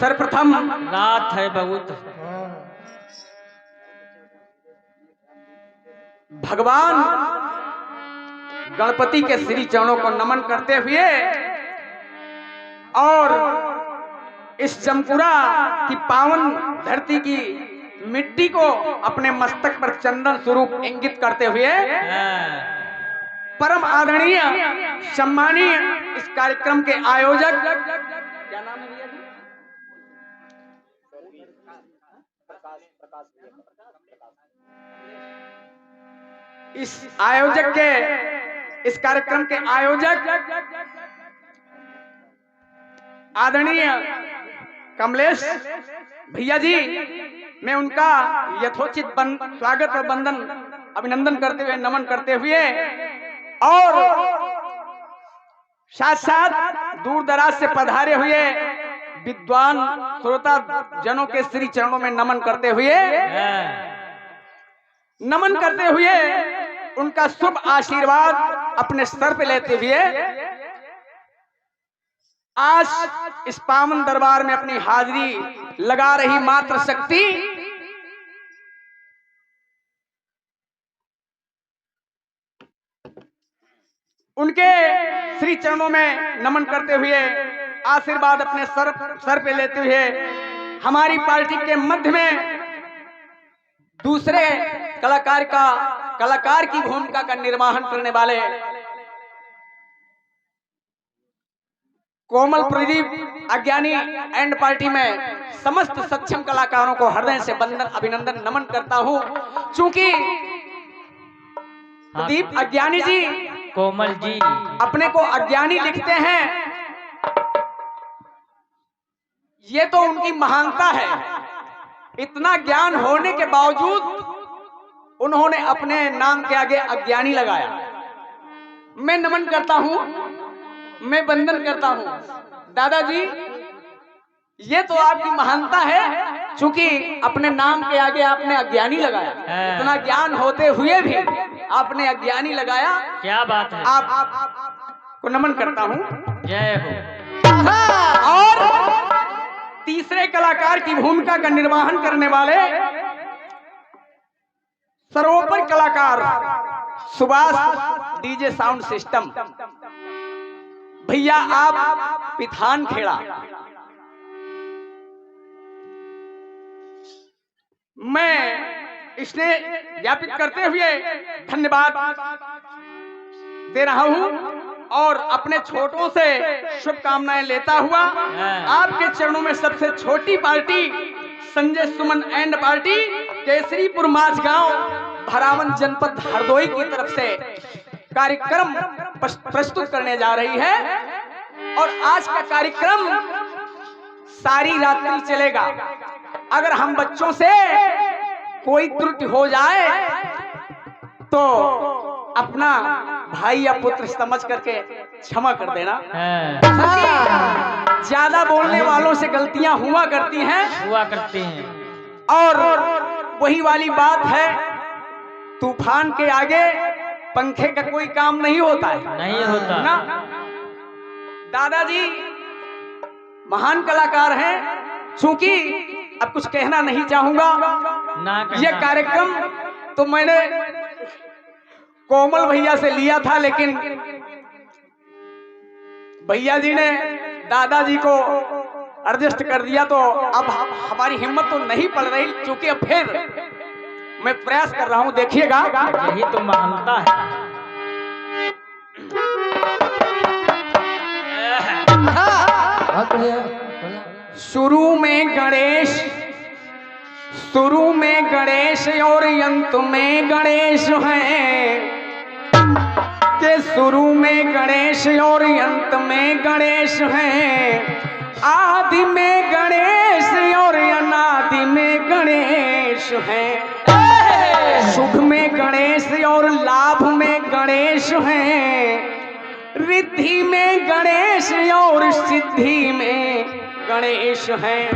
सर्वप्रथम रात है बहुत। भगवान गणपति के श्री चरणों को नमन करते हुए और इस जमपुरा की पावन धरती की मिट्टी को अपने मस्तक पर चंदन स्वरूप इंगित करते हुए परम आदरणीय सम्मानीय इस कार्यक्रम के आयोजक, क्या नाम है भैया जी? इस आयोजक के इस कार्यक्रम के आयोजक आदरणीय कमलेश भैया जी, मैं उनका यथोचित स्वागत और वंदन अभिनंदन करते हुए नमन करते हुए और साथ साथ दूर दराज से पधारे हुए विद्वान श्रोता जनों के श्री चरणों में नमन करते हुए उनका शुभ आशीर्वाद अपने सर पे लेते हुए आज इस पावन दरबार में अपनी हाजिरी लगा रही मात्र शक्ति उनके श्री चरणों में नमन करते हुए आशीर्वाद अपने सर पे लेते हुए हमारी पार्टी के मध्य में दूसरे कलाकार की भूमिका का निर्वहन करने वाले कोमल प्रदीप अज्ञानी एंड पार्टी में समस्त सक्षम कलाकारों को हृदय से वंदन अभिनंदन नमन करता हूं। चूंकि प्रदीप अज्ञानी जी, कोमल जी अपने को अज्ञानी लिखते हैं, ये तो उनकी महानता है। इतना ज्ञान होने के बावजूद उन्होंने अपने नाम के आगे अज्ञानी लगाया। मैं नमन करता हूं, मैं वंदन करता हूं। दादाजी, ये तो आपकी महानता है, क्योंकि अपने नाम के आगे आपने अज्ञानी लगाया। इतना ज्ञान होते हुए भी आपने अज्ञानी लगाया। क्या बात है। आप को नमन करता हूं। जय हो। और तीसरे कलाकार की भूमिका का निर्वहन करने वाले सर्वोपरि कलाकार सुभाष डीजे साउंड सिस्टम भैया, आप पिथान खेड़ा। मैं इसने ज्ञापित करते हुए धन्यवाद दे रहा हूं और अपने छोटों से शुभकामनाएं लेता हुआ आपके चरणों में सबसे छोटी party Sanjay Suman and party Kesaripur Majhgaon Bharawan जनपद हरदोई की तरफ से कार्यक्रम प्रस्तुत करने जा रही है। और आज का कार्यक्रम सारी रात्रि चलेगा। अगर हम बच्चों से कोई त्रुटि हो जाए तो अपना भाई या पुत्र समझ करके क्षमा कर देना। ज्यादा बोलने वालों से गलतियां हुआ करती हैं। और वही वाली बात है, तूफान के आगे पंखे का कोई काम नहीं होता है। नहीं होता ना। दादाजी महान कलाकार हैं, चूंकि अब कुछ कहना नहीं चाहूंगा। ये कार्यक्रम तो मैंने कोमल भैया से लिया था, लेकिन भैया जी ने दादाजी को एडजस्ट कर दिया, तो अब हमारी हिम्मत तो नहीं पड़ रही, क्योंकि अब फिर मैं प्रयास कर रहा हूं। देखिएगा, यही तो महानता है। शुरू में गणेश और अंत में गणेश हैं, के शुरू में गणेश और अंत में गणेश हैं, आदि में गणेश और अनादि में गणेश हैं, शुभ में गणेश और लाभ में गणेश हैं, रिद्धि में गणेश और सिद्धि में गणेश हैं,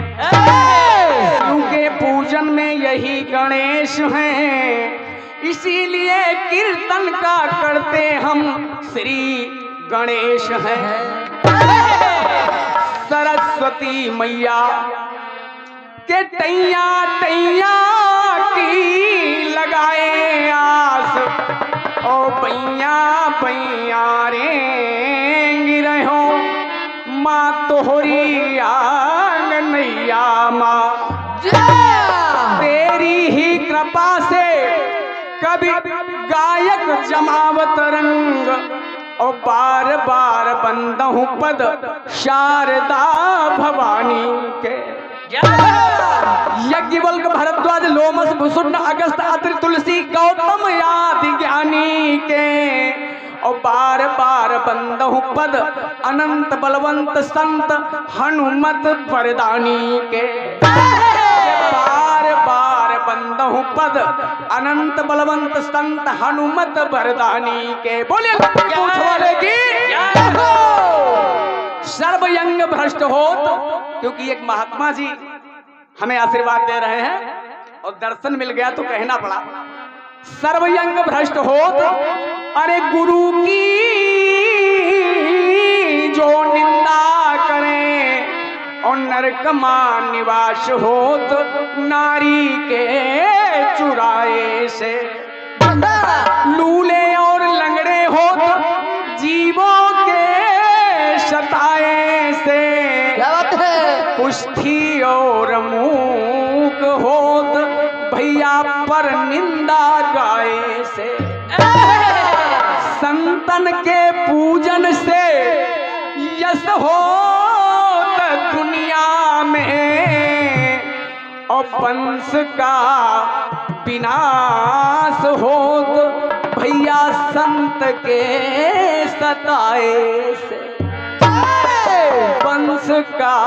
उनके पूजन में यही गणेश हैं, इसीलिए कीर्तन का करते हम श्री गणेश हैं। सरस्वती मैया के टैया टैया की लगाए आस, ओ बैया बैया रे गिरहो माँ तोहरी आंगनैया माँ, तेरी ही कृपा से कभी गायक जमावत रंग, और बार बार बंदहु पद शारदा भवानी के। यज्ञवल्क भरद्वाज लोमस भुसुंड अगस्त अत्रि तुलसी गौतम आदि ज्ञानी के, और बार बार बंदहु पद अनंत बलवंत संत हनुमत वरदानी के। बार बार बंदहु पद अनंत बलवंत संत हनुमत वरदानी के। बोलिए पूछ वाले की सर्वयंग भ्रष्ट होत, क्योंकि एक महात्मा जी हमें आशीर्वाद दे रहे हैं और दर्शन मिल गया तो कहना पड़ा। सर्वयंग भ्रष्ट होत, अरे गुरु की जो निंदा करें, और नरकमा निवास होत नारी के चुराए से। लूले और लंगड़े होत जीवों के सताए से, कुष्ठी और मूक होत भैया पर निंदा गाए से। संतन के पूजन से यश होत दुनिया में, और वंश का विनाश होत भैया संत के सताए से। वंश का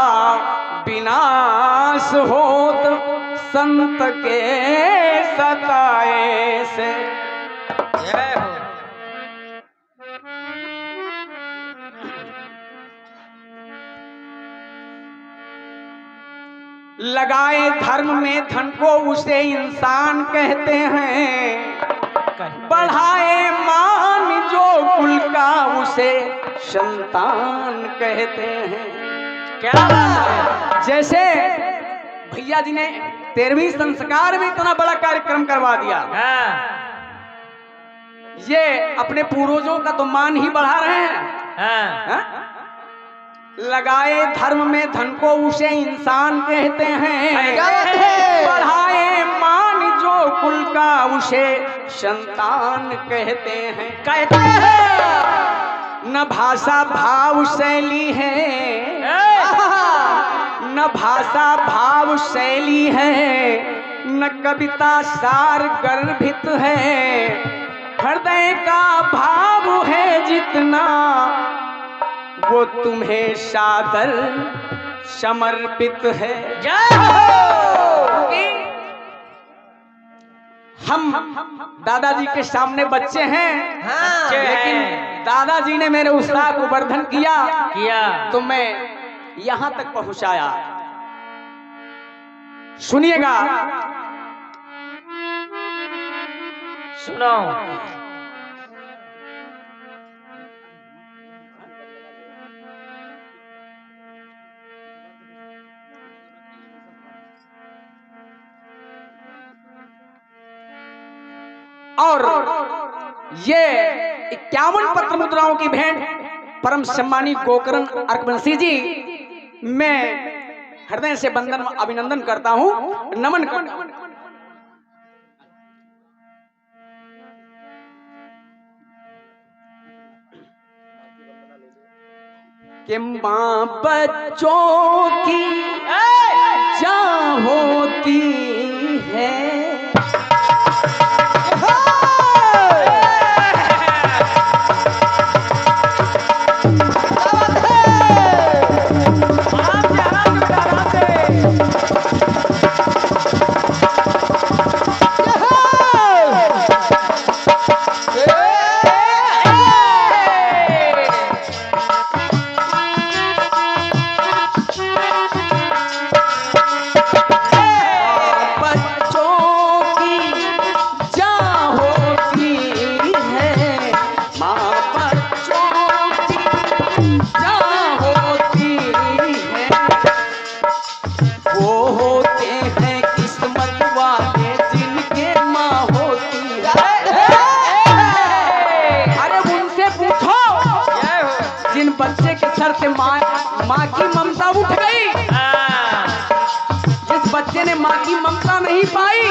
विनाश होत संत के सताए से। जय हो। लगाए धर्म में धन को उसे इंसान कहते हैं, बढ़ाए मान जो कुल का उसे संतान कहते हैं। क्या बात है? जैसे भैया जी ने 13वीं संस्कार में इतना बड़ा कार्यक्रम करवा दिया, हाँ। ये अपने पूर्वजों का तो मान ही बढ़ा रहे हैं। हाँ। लगाए धर्म में धन को उसे इंसान कहते हैं, बढ़ाए मान जो कुल का उसे संतान कहते हैं। कहते हैं न भाषा भाव शैली है, न भाषा भाव शैली है, न कविता सार गर्भित है, हृदय का भाव है जितना वो तुम्हें सादर समर्पित है। जय हो। हम दादाजी के सामने बच्चे हैं, हाँ, लेकिन दादाजी ने मेरे उत्साह को वर्धन किया तो मैं यहां तक पहुंचाया। सुनिएगा, सुनो। और ये 51 पत्र मुद्राओं की भेंट परम सम्मानी गोकर्ण अर्कवंशी जी मैं हृदय से वंदन अभिनंदन करता हूं, नमन करता हूं। कि मां बच्चों की जान होती है, वो होते हैं किस्मत वाले जिनके माँ होती है। अरे उनसे पूछो जिन बच्चे के सर से माँ की ममता उठ गई, जिस बच्चे ने माँ की ममता नहीं पाई।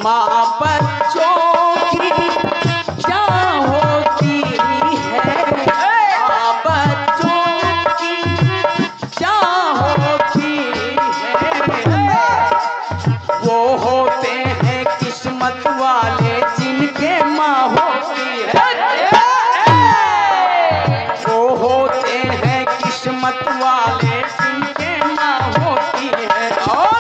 माँ बच्चों की क्या होती है, माँ बच्चों की क्या होती है, वो होते हैं किस्मत वाले जिनके माँ होती है। वो होते हैं किस्मत वाले जिनके माँ होती है। और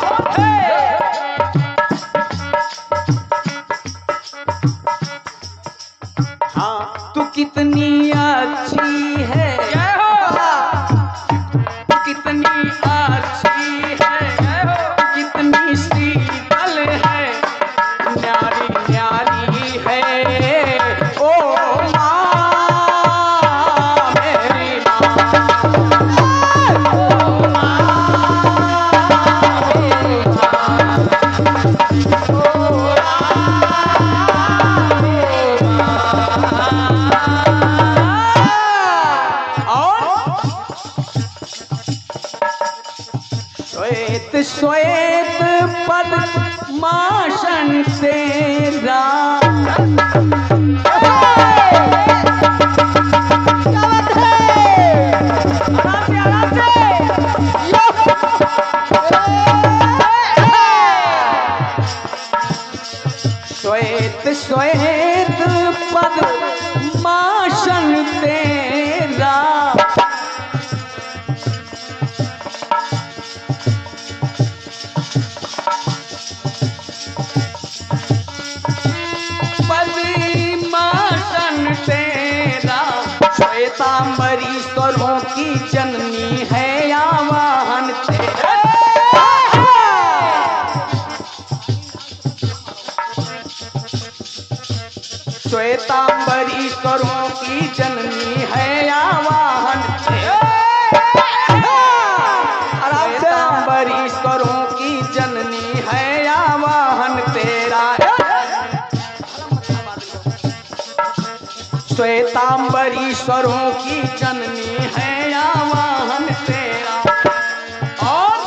हाँ, तू कितनी अच्छी है, तू कितनी अच्छी है, कितनी शीतल है, न्यारी न्यारी है ओ माँ, मेरी माँ, ओ माँ, मेरी माँ, ओ श्वेत श्वेत पद्मासन तेरा, श्वेत श्वेत पद्मासन तेरा, पद्मासन तेरा, श्वेतांबरी स्वरों की जननी है आवाहन तेरा। श्वेतांबरी स्वरों की जननी है आवाहन तेरा, श्वेतांबरी स्वरों की जननी है आवाहन तेरा। श्वेतांबरी स्वरों की जननी है आवाहन तेरा। और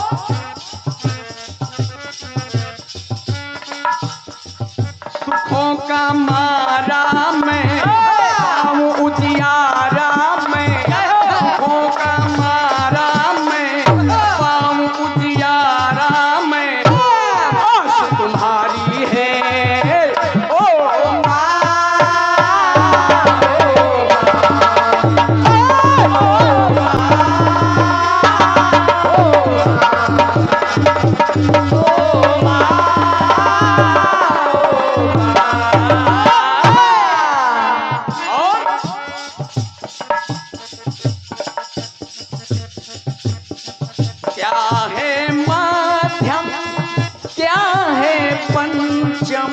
सुखों का मारा मैं पाऊं उजियारा में, सुखों का मारा मैं पाऊं उजियारा में, आश तुम्हारी है ओ क्या है माध्यम क्या है पंचम,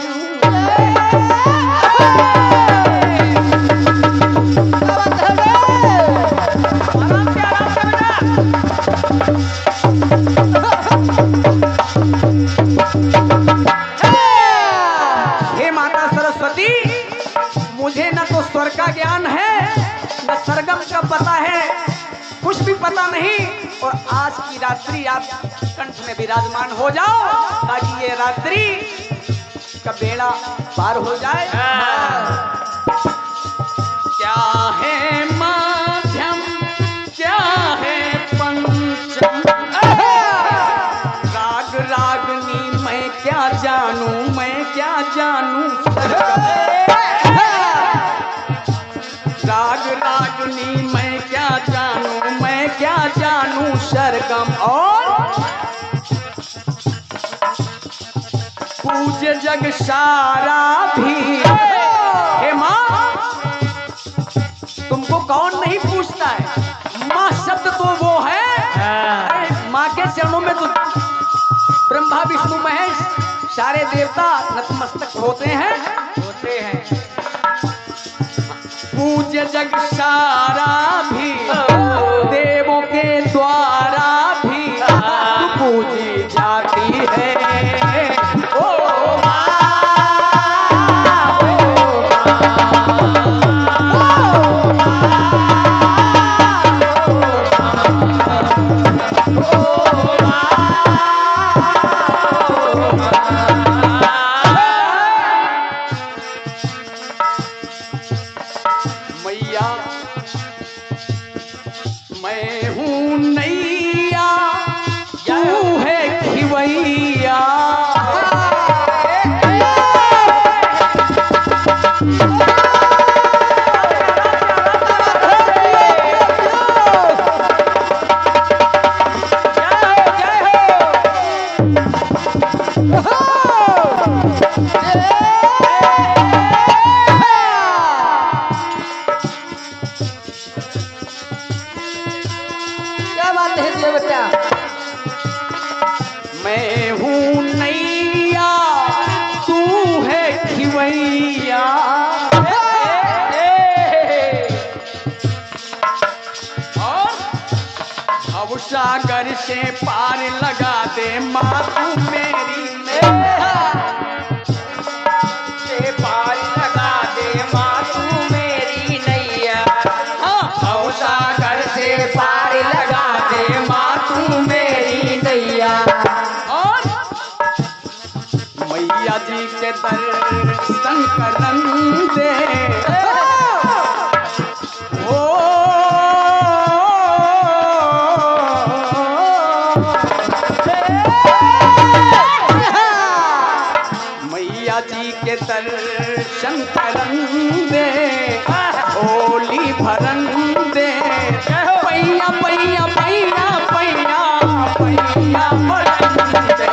हे माता सरस्वती, मुझे न तो स्वर का ज्ञान है न सरगम का पता है, कुछ भी पता नहीं। और आज की रात्रि आप कंठ में विराजमान हो जाओ ताकि ये रात्रि का बेड़ा पार हो जाए। क्या है माध्यम क्या है पंचम, राग रागनी मैं क्या जानूं, मैं क्या जानूं राग रागनी मैं क्या जानूं, मैं क्या जानूं सरगम। और पूज्य जग सारा भी, हे माँ तुमको कौन नहीं पूछता है, माँ शब्द तो वो है। अरे माँ के चरणों में तो ब्रह्मा विष्णु महेश सारे देवता नतमस्तक होते हैं। पूज्य जग सारा भी देवों के द्वारा पूजी जाती है। ओ माँ, मैया मैं हूँ नैया, तू है खिवैया। क्या बात है ये बच्चा? मैं हूँ नैया, तू है खिवैया। और अब सागर से पार लगा दे माँ तू मेरी नैया, से पार लगा दे माँ तू मेरी नैया। अब सागर से पार लगा दे माँ तू मेरी नैया। और मैया जी के दर्शन करन दे। ओ मैया जी के दर्शन करन दे, होली भरन दे। पैया पैया पैया पैया पैया भरन दे।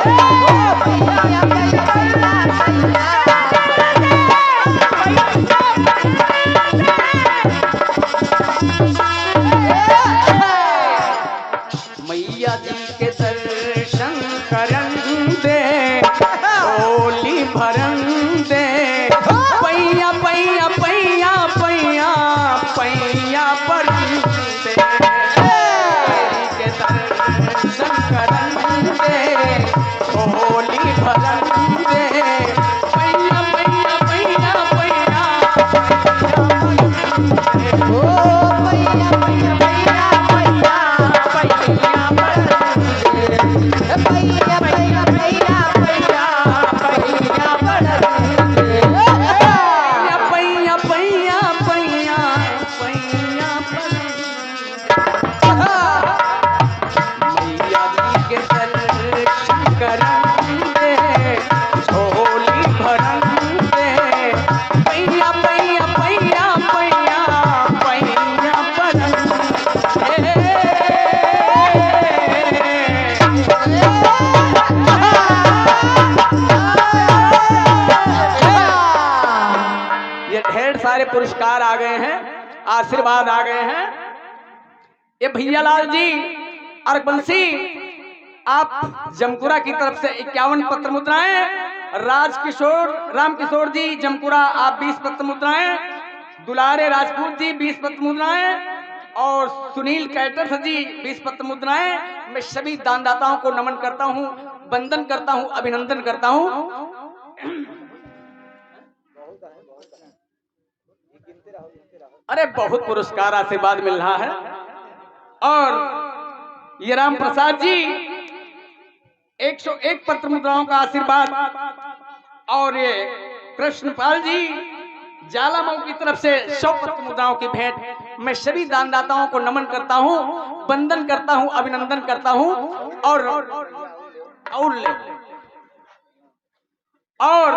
मैया जी के दर्शन करन दे, होली भरन दे। पैया पैया पैया पैया पैया भरन दे। मैया के दर्शन करन दे, होली भरन दे। पैया पैया पैया पैया सारे पुरस्कार आ गए हैं, आशीर्वाद आ गए हैं। ये भैयालाल जी अर्कबंसी, आप जमपुरा की तरफ से 51 पत्र मुद्राएं। राजकिशोर रामकिशोर जी जमपुरा आप 20 पत्र मुद्राएं। दुलारे राजपूत जी 20 पत्र मुद्राएं। और सुनील कैटर जी 20 पत्र मुद्राएं। मैं सभी दानदाताओं को नमन करता हूं, वंदन करता हूं, अभिनंदन करता हूं। अरे बहुत पुरस्कार आशीर्वाद मिल रहा है। और ये राम प्रसाद जी 101 पत्र मुद्राओं का आशीर्वाद। और ये कृष्णपाल जी जालामऊ की तरफ से 100 पत्र मुद्राओं की भेंट। मैं सभी दानदाताओं को नमन करता हूं, वंदन करता हूं, अभिनंदन करता हूं। और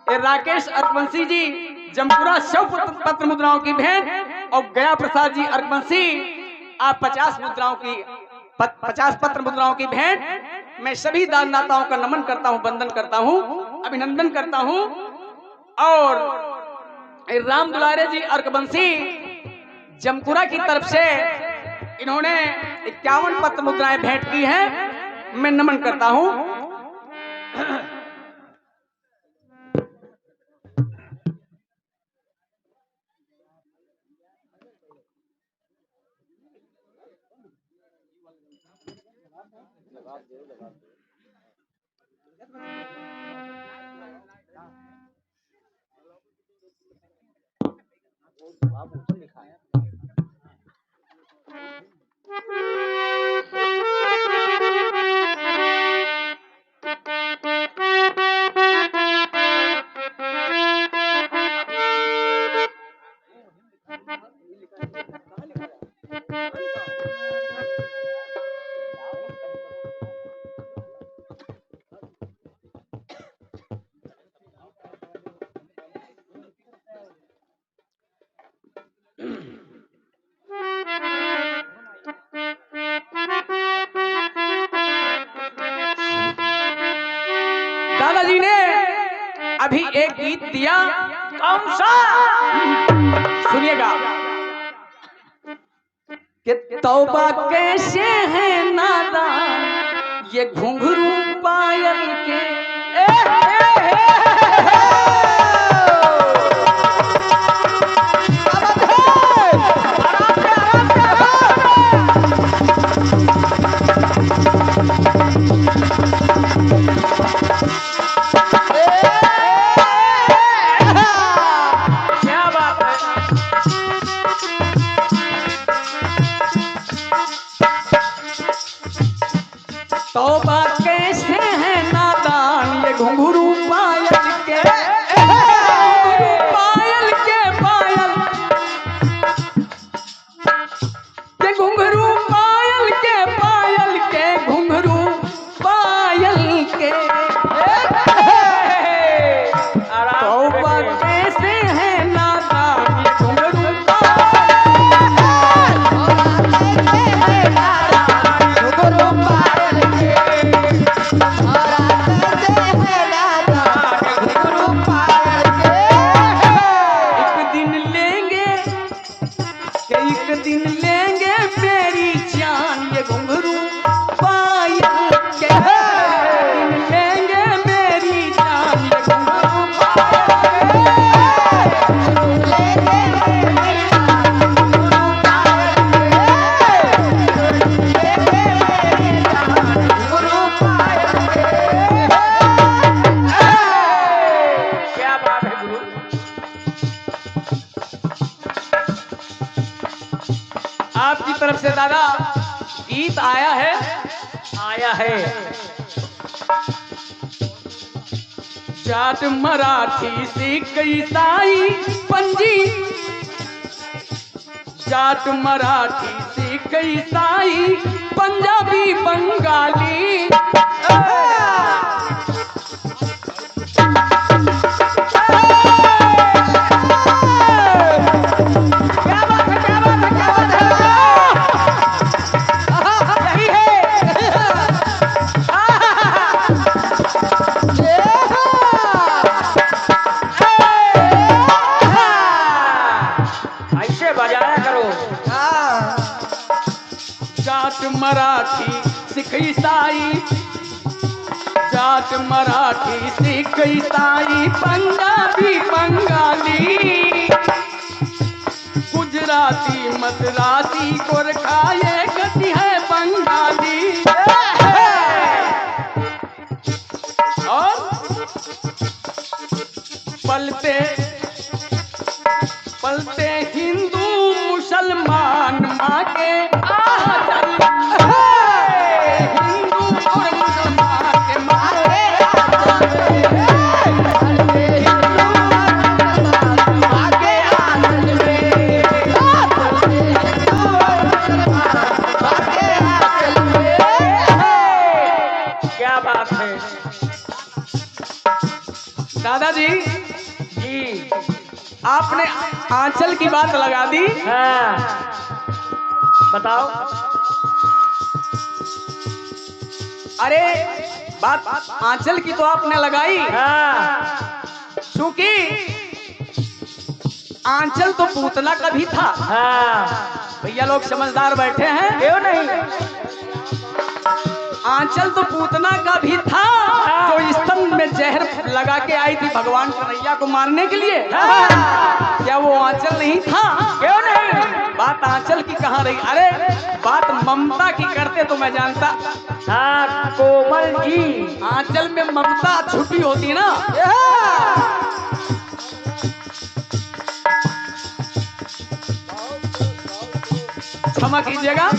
ये राकेश अर्कबंसी जी जमपुरा 100 पत्र मुद्राओं की भेंट। और गया प्रसाद जी अर्कबंसी आप 50 मुद्राओं की 50 पत्र मुद्राओं की भेंट। मैं सभी दानदाताओं का नमन करता हूं, वंदन करता हूं, अभिनंदन करता हूं। और राम दुलारे जी अर्कबंसी जमपुरा की तरफ से इन्होंने 51 पत्र मुद्राएं भेंट की हैं। मैं नमन करता हूं। दादाजी ने अभी एक गीत दिया, कौन सा? सुनिएगा। कि तौबा कैसे है नादान ये घुंघरू पायल के, तौबा कैसे है नादान ये घुंघरू पायल के, पायल के पायल के घुंघरू पायल के पायल के घुंघरू पायल के। तौबा कैसे है नादान ये घुंघरू आपकी तरफ से दादा गीत आया है। जाट मराठी सिख ईसाई पंजी, जाट मराठी सिख ईसाई पंजाबी बंगाली, जाट मराठी सिख ईसाई, जाट मराठी सिख ईसाई पंजाबी बंगाली, गुजराती मद्रासी गोरखा ये गति है बंगाली। और पलते पलते हिंदू मुसलमान माँ के दादाजी जी आपने आंचल की बात लगा दी। हाँ, बताओ। अरे बात आंचल की तो आपने लगाई, हाँ, क्योंकि आंचल तो पूतना का भी था। हाँ, भैया लोग समझदार बैठे हैं, क्यों नहीं? आंचल तो पूतना का भी था जो स्तन में जहर लगा के आई थी भगवान कन्हैया को मारने के लिए। क्या वो आंचल नहीं था? क्यों नहीं? बात आंचल की कहाँ रही? अरे बात ममता की करते तो मैं जानता। हाँ कोमल जी, आंचल में ममता छुपी होती है ना। क्षमा कीजिएगा,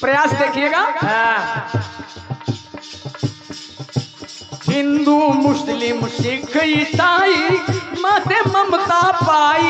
प्रयास देखिएगा। हाँ हिंदू मुस्लिम सिख ईसाई माँ से ममता पाई।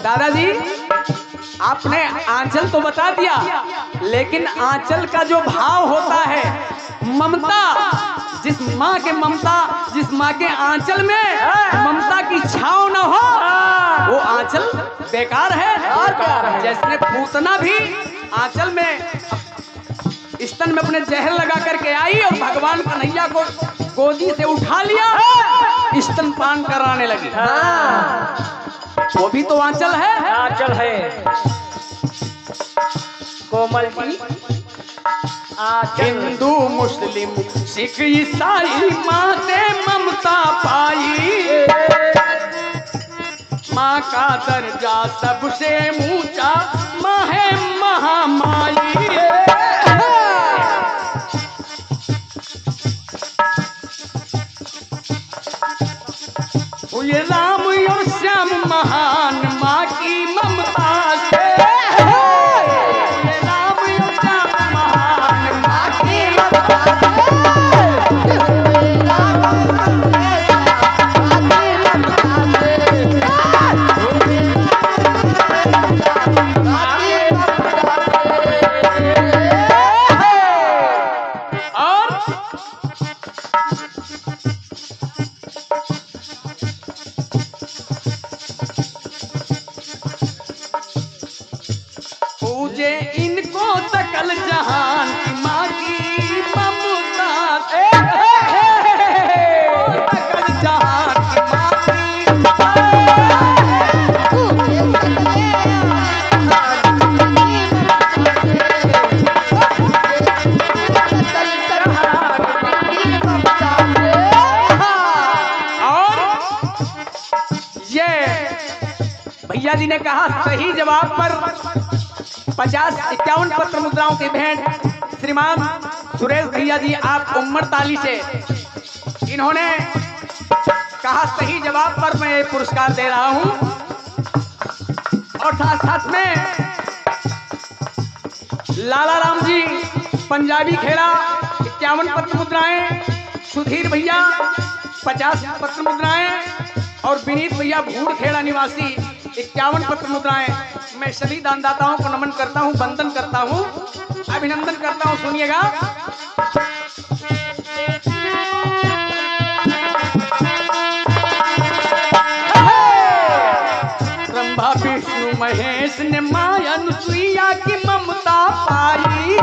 दादाजी आपने आंचल तो बता दिया, लेकिन आंचल का जो भाव होता है, ममता, जिस माँ के ममता, जिस माँ के आंचल में ममता की छाव न हो, वो आंचल बेकार है। जिसने पूतना भी आंचल में स्तन में अपने जहर लगा करके आई और भगवान कन्हैया को गोदी से उठा लिया, स्तनपान कराने लगी। वो भी तो आंचल है। आंचल है कोमल जी। हिंदू मुस्लिम सिख ईसाई माँ से ममता पाई। माँ का दर्जा सबसे ऊंचा, माँ है महामाई। ये राम और श्याम महान माँ की ममता से। ये राम और श्याम महान माँ की ममता पूजे इनको सकल जहान की माँ की ममता से। सकल जहान की माँ और ये भैया जी ने कहा सही जवाब पर 50-51 पत्र मुद्राओं की भेंट श्रीमान सुरेश भैया जी आप उम्र ताली से। इन्होंने कहा सही जवाब पर मैं ये पुरस्कार दे रहा हूं। और साथ साथ में लाला राम जी पंजाबी खेड़ा 51 पत्र मुद्राएं, सुधीर भैया 50 पत्र मुद्राएं और विनीत भैया भूड़ खेड़ा निवासी 51 पत्र मुद्राएं। मैं सभी दानदाताओं को नमन करता हूं, वंदन करता हूं, अभिनंदन करता हूं। सुनिएगा, ब्रह्मा विष्णु महेश ने माया अनुसुईया की ममता पाई।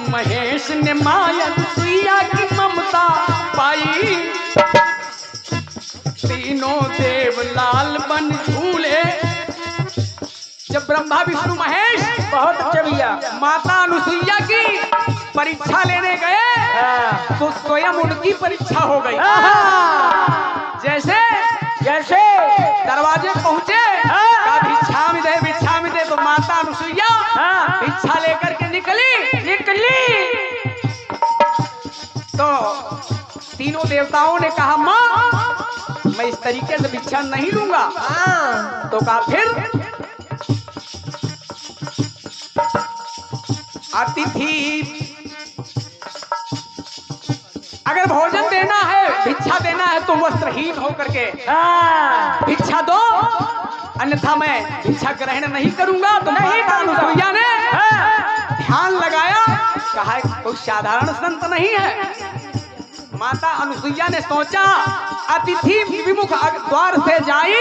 महेश ने माया अनुसुईया की ममता पाई। तीनों देव लाल बन झूले। जब ब्रह्मा विष्णु महेश बहुत अच्छे भैया माता अनुसुईया की परीक्षा लेने गए तो स्वयं उनकी परीक्षा हो गई। जैसे जैसे दरवाजे पहुंचे, भिक्षा में दे तो माता अनुसुईया भिक्षा लेकर के निकली। तो तीनों देवताओं ने कहा माँ मैं इस तरीके से भिक्षा नहीं लूंगा। तो कहा फिर अतिथि अगर भोजन देना है, भिक्षा देना है तो वस्त्रहीन होकर के भिक्षा दो, अन्यथा मैं भिक्षा ग्रहण नहीं करूंगा। तो नहीं, अनुसुईया ने ध्यान लगाया, कहा कोई साधारण संत नहीं है। माता अनुसुईया ने सोचा अतिथि विमुख द्वार से जाई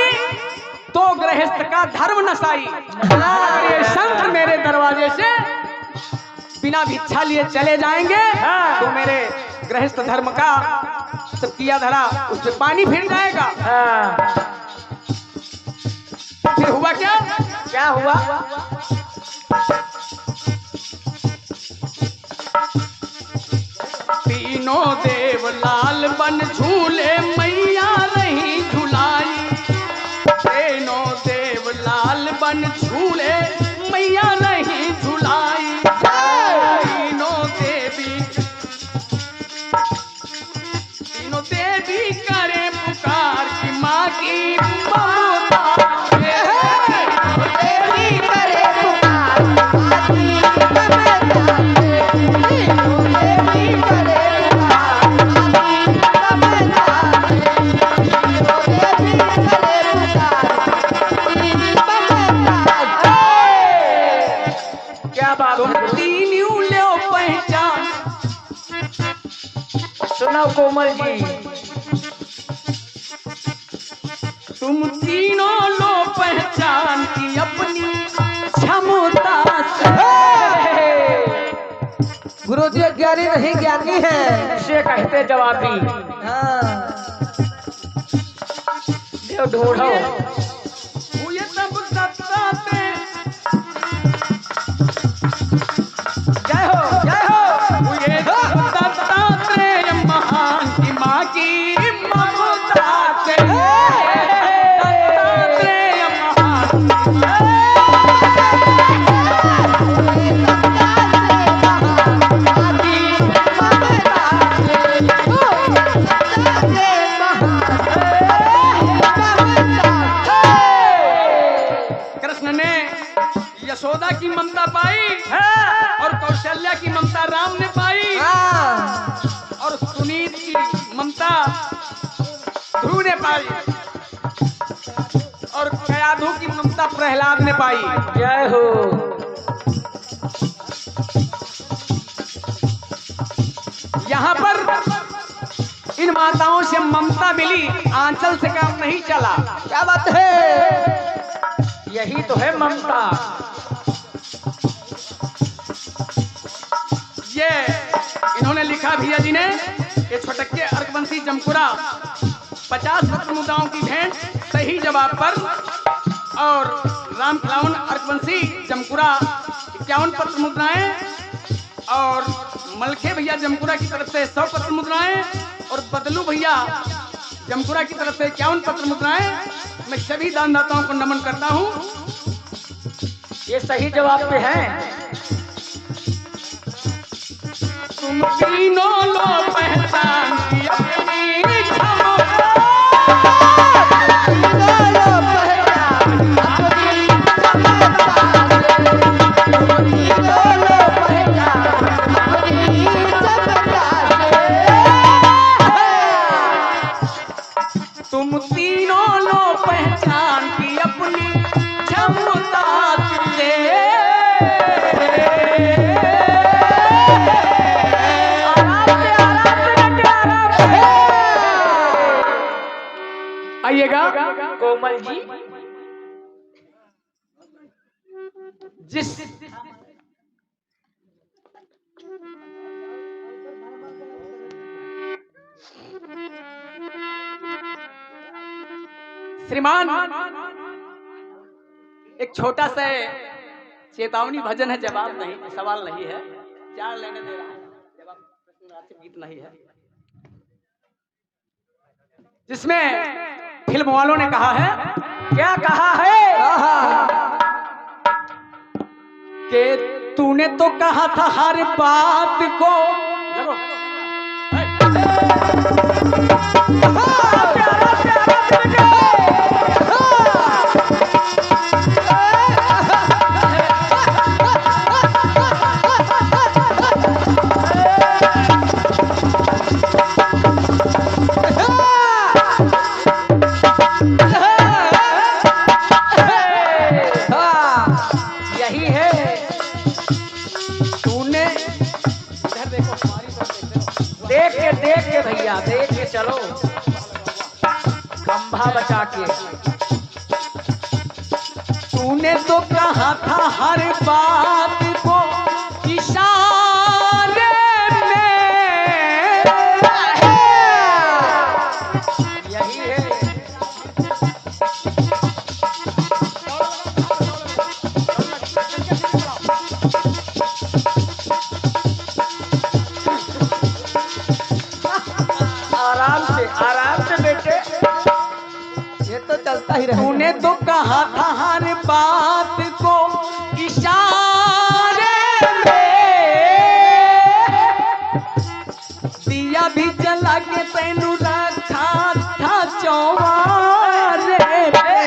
तो गृहस्थ का धर्म नसाई। अगर ये संत मेरे दरवाजे से बिना भिक्षा लिए चले जाएंगे तो मेरे गृहस्थ धर्म का सब किया धरा उसमें पानी फिर जाएगा। फिर हुआ क्या? क्या हुआ? तीनों देव लाल बन झूले मैया नहीं झुलाई। तीनों देव लाल बन झूले मैया नहीं झुलाई। तीनों देवी करे पुकार की माँ की ममता। क्या बात? तुम तीनों लो पहचान। सुनो कोमल जी, तुम तीनों लो पहचान की अपनी क्षमता से। गुरु जी ज्ञानी नहीं ज्ञानी है से कहते जवाबी। देव ढूंढो। हुए तब सत्ता पे जय हो, जय हो। हुए तब दत्तात्रेय महान की माँ की ममता से। दत्तात्रेय महान कृष्ण ने यशोदा की ममता पाई और कौशल्या की ममता राम ने पाई और सुनीत की ममता ध्रुव ने पाई और कयाधु की ममता प्रहलाद ने पाई। जय हो। यहाँ पर इन माताओं से ममता मिली, आंचल से काम नहीं चला। क्या बात है? यही तो है ममता। ये इन्होंने लिखा भैया जी ने, ये छोटक्के अर्कवंशी जमकुरा 50 पत्र मुद्राओं की भेंट सही जवाब पर, और राम खिलावन अर्कवंशी जमकुरा 51 पत्र मुद्राएं, और मलखे भैया जमकुरा की तरफ से 100 पत्र मुद्राएं, और बदलू भैया जमकुरा की तरफ से 51 पत्र मुद्राएं। मैं सभी दानदाताओं को नमन करता हूँ। ये सही जवाब पे है। तुम तीनों लो पहचान की अपनी क्षमता। तुम तीनों लो पहचान की अपनी क्षमता से। आइएगा कोमल जी, जिस श्रीमान एक छोटा सा चेतावनी भजन है, जवाब नहीं, सवाल नहीं है, 4 लेने दे रहा है, जवाब प्रश्न गीत नहीं है, जिसमें फिल्म वालों ने कहा है, क्या कहा है? कि तूने तो कहा था हर बात को भैया देख के चलो खंभा बचा के। तूने तो कहा था हर बात को इशारे में, यही है। आराम से बेटे, ये तो चलता ही रहेगा। तूने तो कहा था हर बात को इशारे में, दिया भी जला के तैनू रखा था चौबारे में।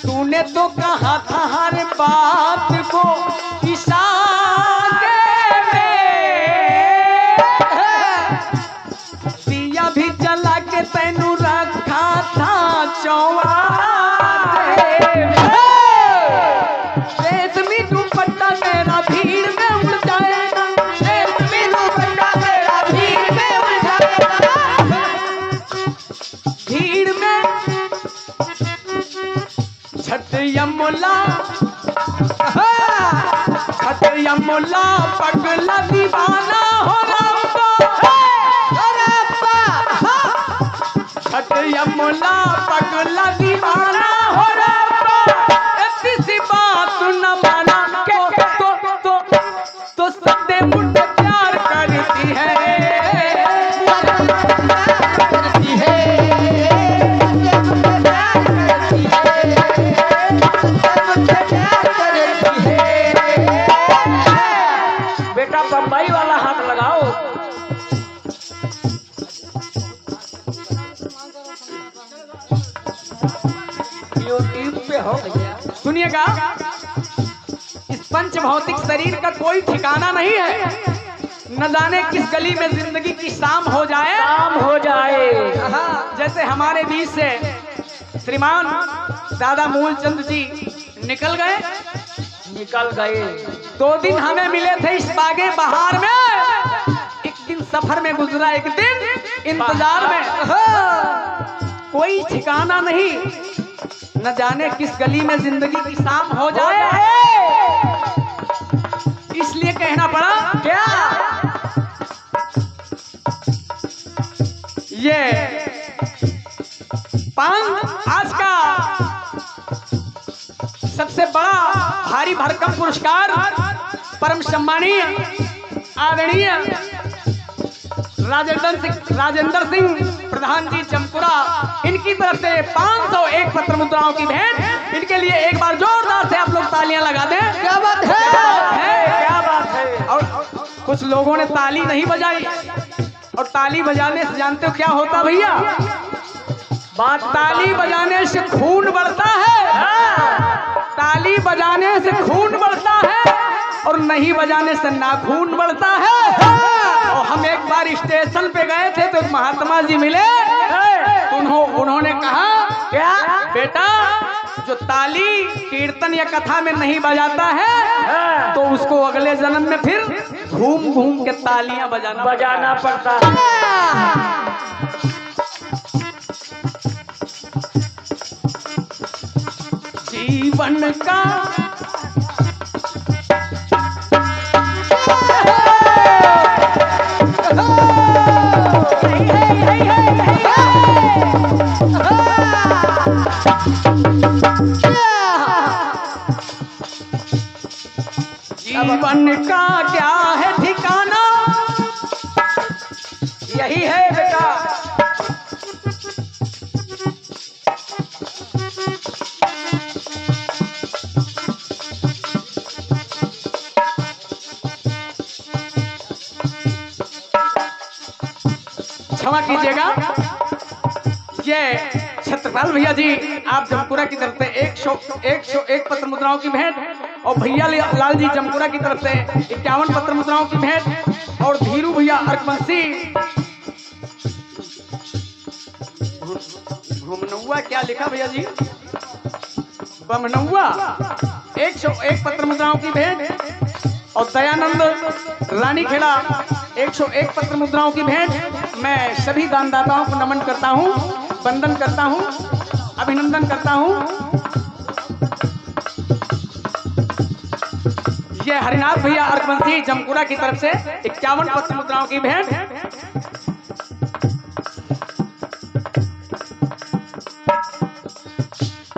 तूने तो कहा था हर बात को इशारे भी जला के तैनू रखा था चौबारे में। रेशमी दुपट्टा तेरा भीड़ में उड़ जाएगा, रेशमी दुपट्टा तेरा भीड़ में उड़ जाएगा, भीड़ में छठ यमुला, छठ यमुला पगला दीवाना हो रहा, छठ यमुना पगला दीवाना हो रहा। ऐसी बात न माना तो सदे मुझे प्यार करती है, करती है, बेटा बम्बई वाला हाथ लगाओ। यूट्यूब पे हो भैया। सुनिएगा, इस पंच भौतिक शरीर का कोई ठिकाना नहीं है, न जाने किस गली में जिंदगी की शाम हो जाए, काम हो जाए। जैसे हमारे बीच से श्रीमान दादा मूलचंद जी निकल गए, निकल गए। 2 दिन हमें मिले थे इस बागे बहार में, एक दिन सफर में गुजरा, एक दिन इंतजार में, कोई ठिकाना नहीं, न जाने किस गली में जिंदगी की शाम हो जाए, इसलिए कहना पड़ा। क्या ये पान आज का सबसे बड़ा भारी भरकम पुरस्कार परम सम्मानीय आदरणीय राजेंद्र सिंह प्रधान जी जमपुरा, इनकी तरफ से 501 पत्र मुद्राओं की भेंट। इनके लिए एक बार जोरदार से आप लोग तालियां लगा दें। क्या बात है, क्या बात है। और कुछ लोगों ने ताली नहीं बजाई, और ताली बजाने से जानते हो क्या होता भैया? बात ताली बजाने से खून बढ़ता है, ताली बजाने से खून बढ़ता है, और नहीं बजाने से नाखून बढ़ता है। और हम एक बार स्टेशन पे गए थे तो महात्मा जी मिले, उन्होंने कहा, क्या बेटा, जो ताली कीर्तन या कथा में नहीं बजाता है तो उसको अगले जन्म में फिर घूम घूम के तालियां बजाना पड़ता है। जीवन का जीवन का क्या है ठिकाना, यही है बेटा। क्षमा कीजिएगा, ये छत्रपाल भैया जी आप जमपुरा की तरफ से 101 पत्र मुद्राओं की भेंट, और भैया लाल जी जमपुरा की तरफ से 51 पत्र मुद्राओं की भेंट, और धीरू भैया अर्कवंशी घुमनौआ, क्या लिखा भैया जी, बमनौआ, 101 पत्र मुद्राओं की भेंट, और दयानंद रानी खेड़ा 101 पत्र मुद्राओं की भेंट मैं सभी दानदाताओं को नमन करता हूँ, वंदन करता हूँ, अभिनंदन करता हूँ। ये हरिनाथ भैया अर्कवंशी जमकुरा की तरफ से 51 पत्र मुद्राओं की भेंट।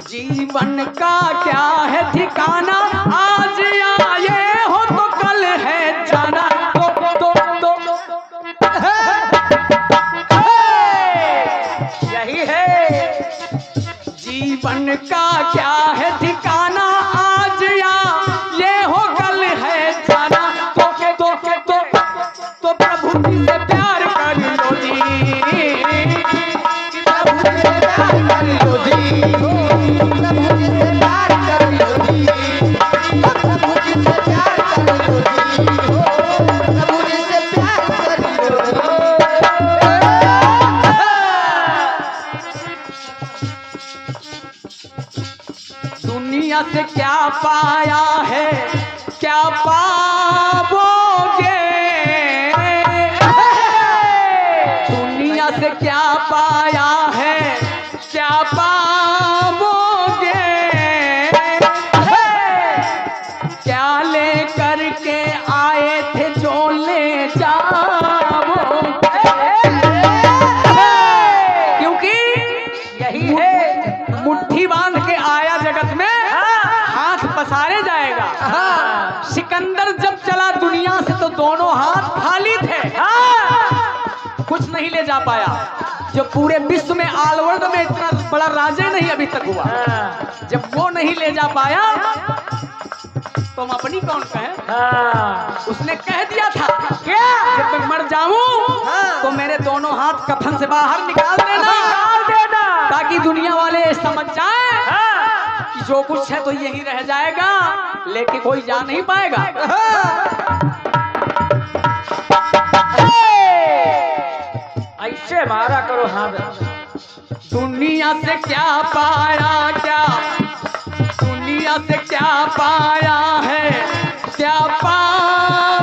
जीवन का क्या है ठिकाना, आज आए हो तो कल है जाना। यही है जीवन का क्या है ठिकाना, आज आए हो कल है जाना। तो प्रभु जी से प्यार कर लो जी, प्रभु जी से प्यार कर लो जी, प्रभु जी से प्यार कर लो जी, प्रभु जी से प्यार कर लो जी, प्रभु जी से प्यार कर लो जी। दुनिया से क्या पाया है, क्या पाओगे, दुनिया से क्या पाया है, क्या पाओगे, क्या ले करके आए थे जो ले जाओगे। क्योंकि यही है मुट्ठी बांध के आया जगत में हाथ पसारे जाएगा। सिकंदर जब चला दुनिया से तो दोनों हाथ खाली थे, कुछ नहीं ले जा पाया। जो पूरे विश्व में ऑल वर्ल्ड में इतना बड़ा राजा नहीं अभी तक हुआ, जब वो नहीं ले जा पाया तो हम अपनी कौन कहें। उसने कह दिया था क्या, जब मैं मर जाऊं तो मेरे दोनों हाथ कफन से बाहर निकाल देना, ताकि दुनिया वाले समझ जाएं कि जो कुछ है तो यही रह जाएगा, लेकिन कोई जा नहीं पाएगा। ऐसे मारा करो। हाँ दुनिया से क्या पाया, क्या दुनिया से क्या पाया है, क्या पाओगे,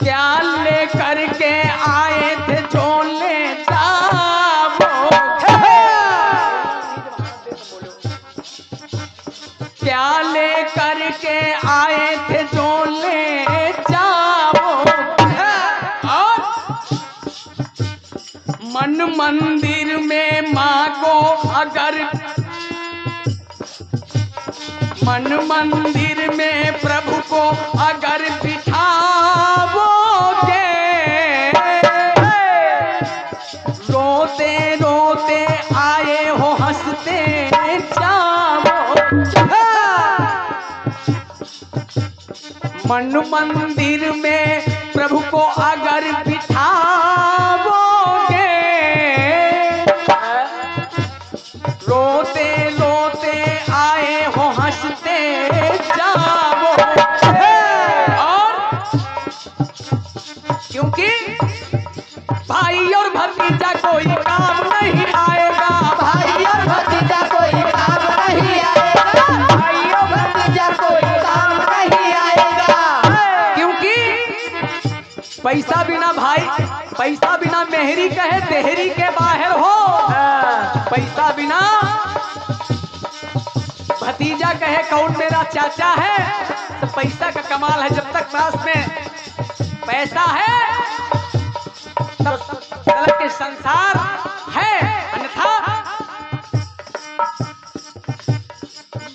क्या ले करके आए थे जो ले जाओगे, क्या ले करके आए थे जो ले जाओगे। और मन मंदिर में माँ को अगर, मन मंदिर में प्रभु को अगर बिठाओगे, रोते रोते आए हो हंसते जाओगे। मन मंदिर में प्रभु को अगर बिठाओगे, रोते रोते आए हो हंसते जाओगे। और क्योंकि भाई और भतीजा कोई काम नहीं आएगा, भाई और भतीजा कोई काम नहीं आएगा, भाई और भतीजा कोई काम नहीं आएगा। क्योंकि पैसा बिना भाई, पैसा बिना मेहरी कहे देहरी के बाहर हो, पैसा बिना भतीजा कहे कौन मेरा चाचा है, तो पैसा का कमाल है। जब तक पास में पैसा है तब गलत के संसार है, अन्यथा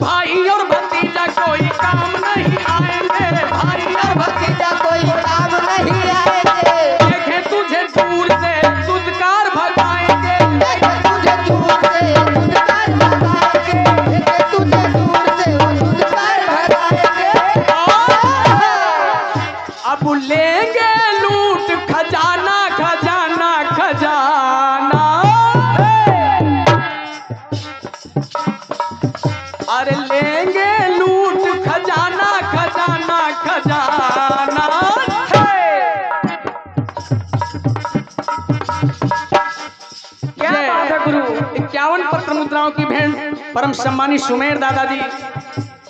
भाई और भतीजा कोई काम नहीं आएंगे, भाई और भतीजा कोई काम नहीं आएंगे, देखे तुझे दूर से दुदकार भगाएंगे, देखे तुझे दूर से दुदकार भगाएंगे, देखे तुझे दूर से दुदकार भगाएंगे। अब लेंगे लूट खजाना खजाना खजाना, अरे लेंगे लूट खजाना खजाना खजाना। क्या बात है गुरु। 51 पत्र मुद्राओं की भेंट परम सम्मानी सुमेर दादाजी,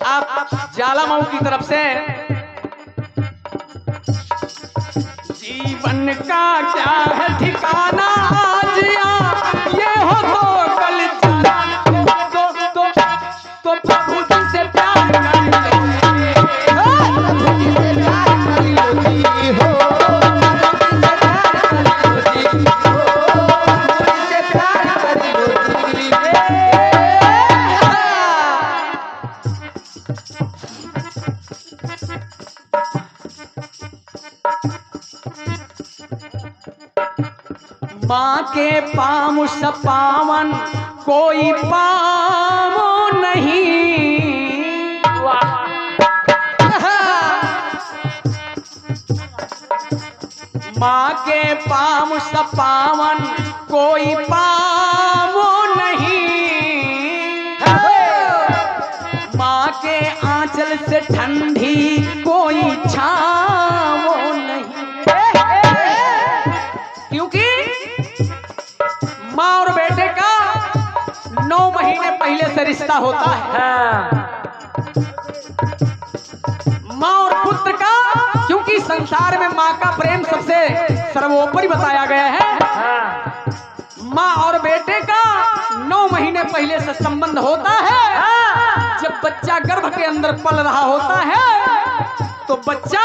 आप जालामऊ की तरफ से जीवन का क्या है ठिकाना आज या ये हो तो कल जाना, तो प्रभु जी से प्यार कर लो। प्रभु जी से प्यार कर लो जी हो, प्रभु जी से प्यार कर लो जी हो, माँ के पाँव सपावन कोई पावो नहीं, माँ के पाँव सपावन कोई पावो नहीं, माँ के आंचल से ठंडी कोई छावो नहीं, क्योंकि माँ और बेटे का 9 महीने पहले से रिश्ता होता है। माँ और पुत्र का, क्योंकि संसार में माँ का प्रेम सबसे सर्वोपरि बताया गया है। माँ और बेटे का 9 महीने पहले से संबंध होता है। जब बच्चा गर्भ के अंदर पल रहा होता है तो बच्चा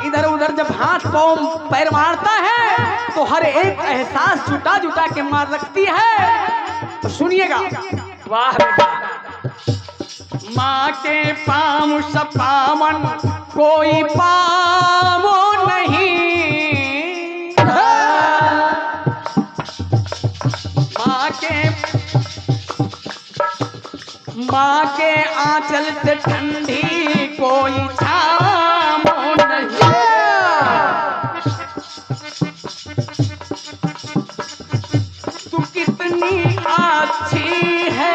इधर उधर जब हाथ पांव पैर मारता है तो हर एक एहसास जुटा जुटा के मार रखती है। तो सुनिएगा, वाह बेटा, माँ के पाँव सपावन कोई पावो नहीं, माँ के आंचल से ठंडी कोई छावो नहीं। तू कितनी अच्छी है,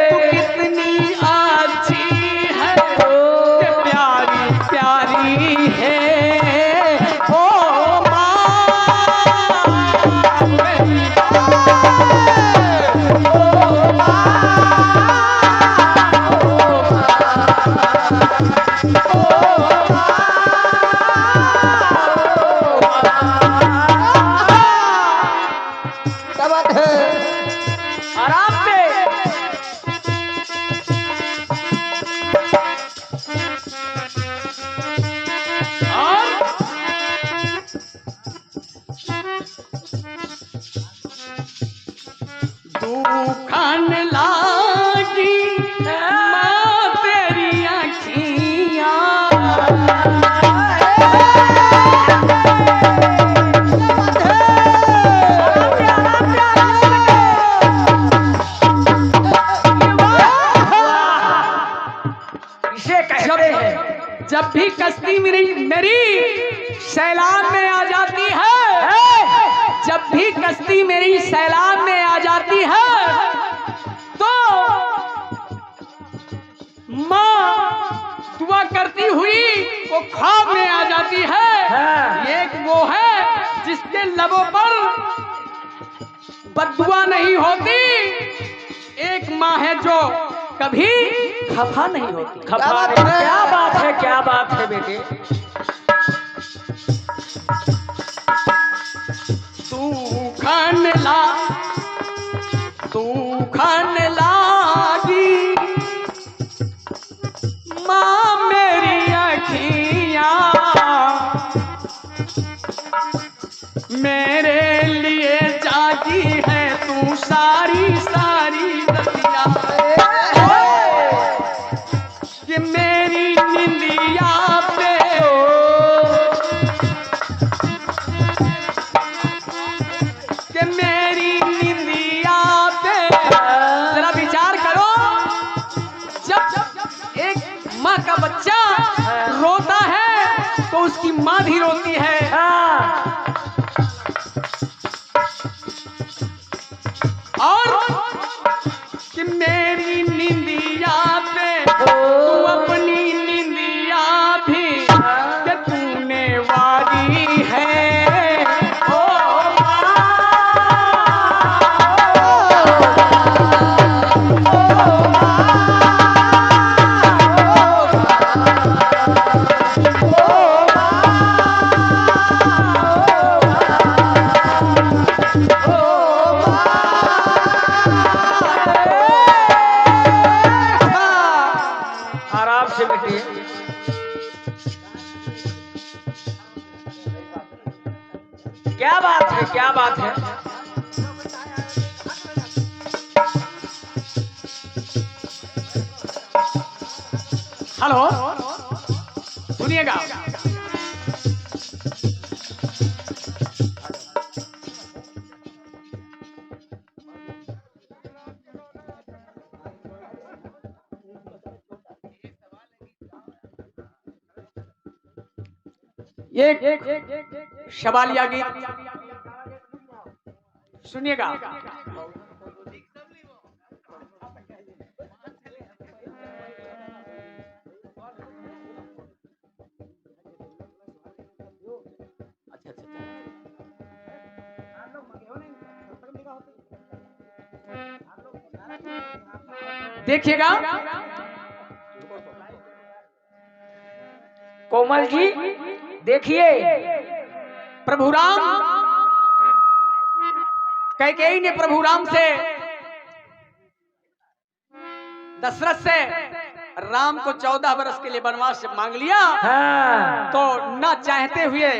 तू कितनी अच्छी है, कि प्यारी प्यारी है ओ माँ मेरी, ओ माँ, क्या बात है, आराम से। दुखन लागी माँ तेरी अखियाँ, इसे कहते हैं जब भी कश्ती मेरी सैलाब में आ जाती है, जब भी कश्ती मेरी सैलाब में आ जाती है तो माँ दुआ करती हुई वो ख्वाब में आ जाती है। एक वो है जिसके लबों पर बद्दुआ नहीं होती, एक माँ है जो कभी खफा नहीं होती। खफा बात नहीं। है? क्या बात है, क्या बात है बेटे। तूफान लागी माँ मेरी अखियाँ, मेरे लिए जागी है तू सारी सारी रतिया, कि मेरी निंदिया पे कि मेरी निंदिया पे। जरा विचार करो, जब एक माँ का बच्चा रोता है तो उसकी माँ भी रोती है। और कि मेरी निंदिया पे तू अपनी निंदिया भी कि तूने वारी है ओ माँ, क्या बात है, क्या बात है। हेलो, सुनिएगा। ये शबालिया गीत सुनिएगा। देखिएगा, कोमल जी देखिए, प्रभु राम, कैकेयी ने प्रभु राम से, दशरथ से राम को 14 वर्ष के लिए वनवास मांग लिया। हाँ। तो ना चाहते हुए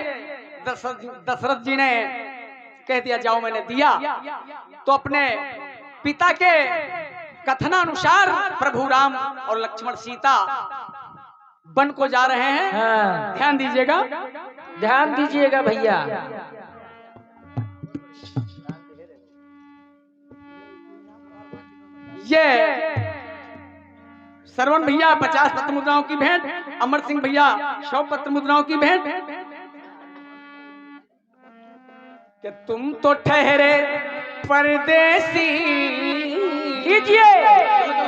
दशरथ जी ने कह दिया जाओ, मैंने दिया। तो अपने पिता के कथनानुसार प्रभु राम और लक्ष्मण सीता वन को जा रहे हैं। हाँ। ध्यान दीजिएगा, ध्यान दीजिएगा भैया। ये श्रवण भैया 50 पत्र मुद्राओं की भेंट, अमर सिंह भैया 100 पत्र मुद्राओं की भेंट। कि तुम तो ठहरे परदेसी, कीजिए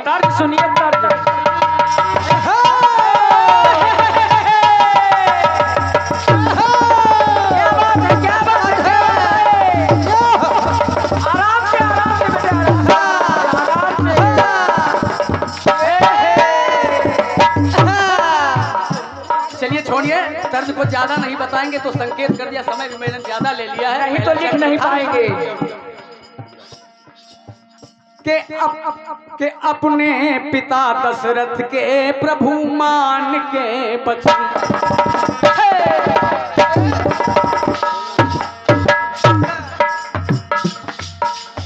तर्ज, सुनिए तर्ज। क्या बात है, क्या बात है। आराम से, आराम से बेटा, आराम से। चलिए छोड़िए, तर्ज को ज्यादा नहीं बताएंगे तो संकेत कर दिया, समय भी मैंने ज्यादा ले लिया है। नहीं तो लिख नहीं पाएंगे। के अपने पिता दशरथ के प्रभु मान के बचन,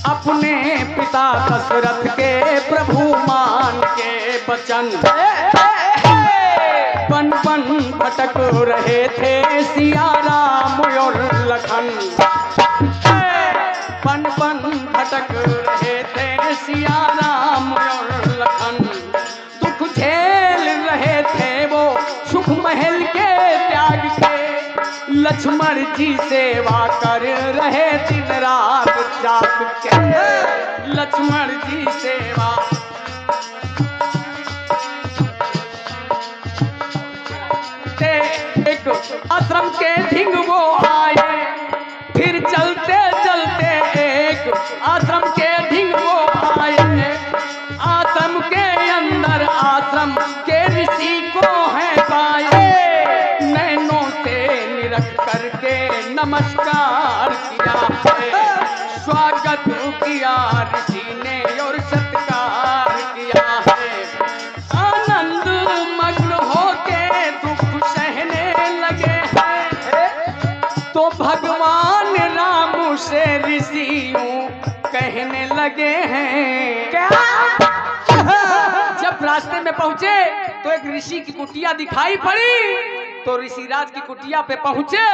अपने पिता दशरथ के प्रभु मान के बचन, पन पन भटक रहे थे सिया राम और लखन, पन पन भटक रहे थे सिया राम और लखन, दुख झेल रहे थे वो सुख महल के त्याग के, लक्ष्मण जी सेवा कर रहे दिन रात जाग के, लक्ष्मण जी सेवा। एक आश्रम के ढिंग वो आए, फिर चलते चलते एक आश्रम के ढिंग वो आए, आश्रम के अंदर आश्रम के ऋषि को है पाए, नैनों से निरख करके नमस्कार किया है, स्वागत किया ऋषि ने और सत्कार किया है, आनंद मग्न होके दुख सहने लगे हैं, तो भगवान राम से ऋषियों कहने लगे हैं। क्या? जब रास्ते में पहुंचे तो एक ऋषि की कुटिया दिखाई पड़ी, तो ऋषिराज की कुटिया पे पहुंचे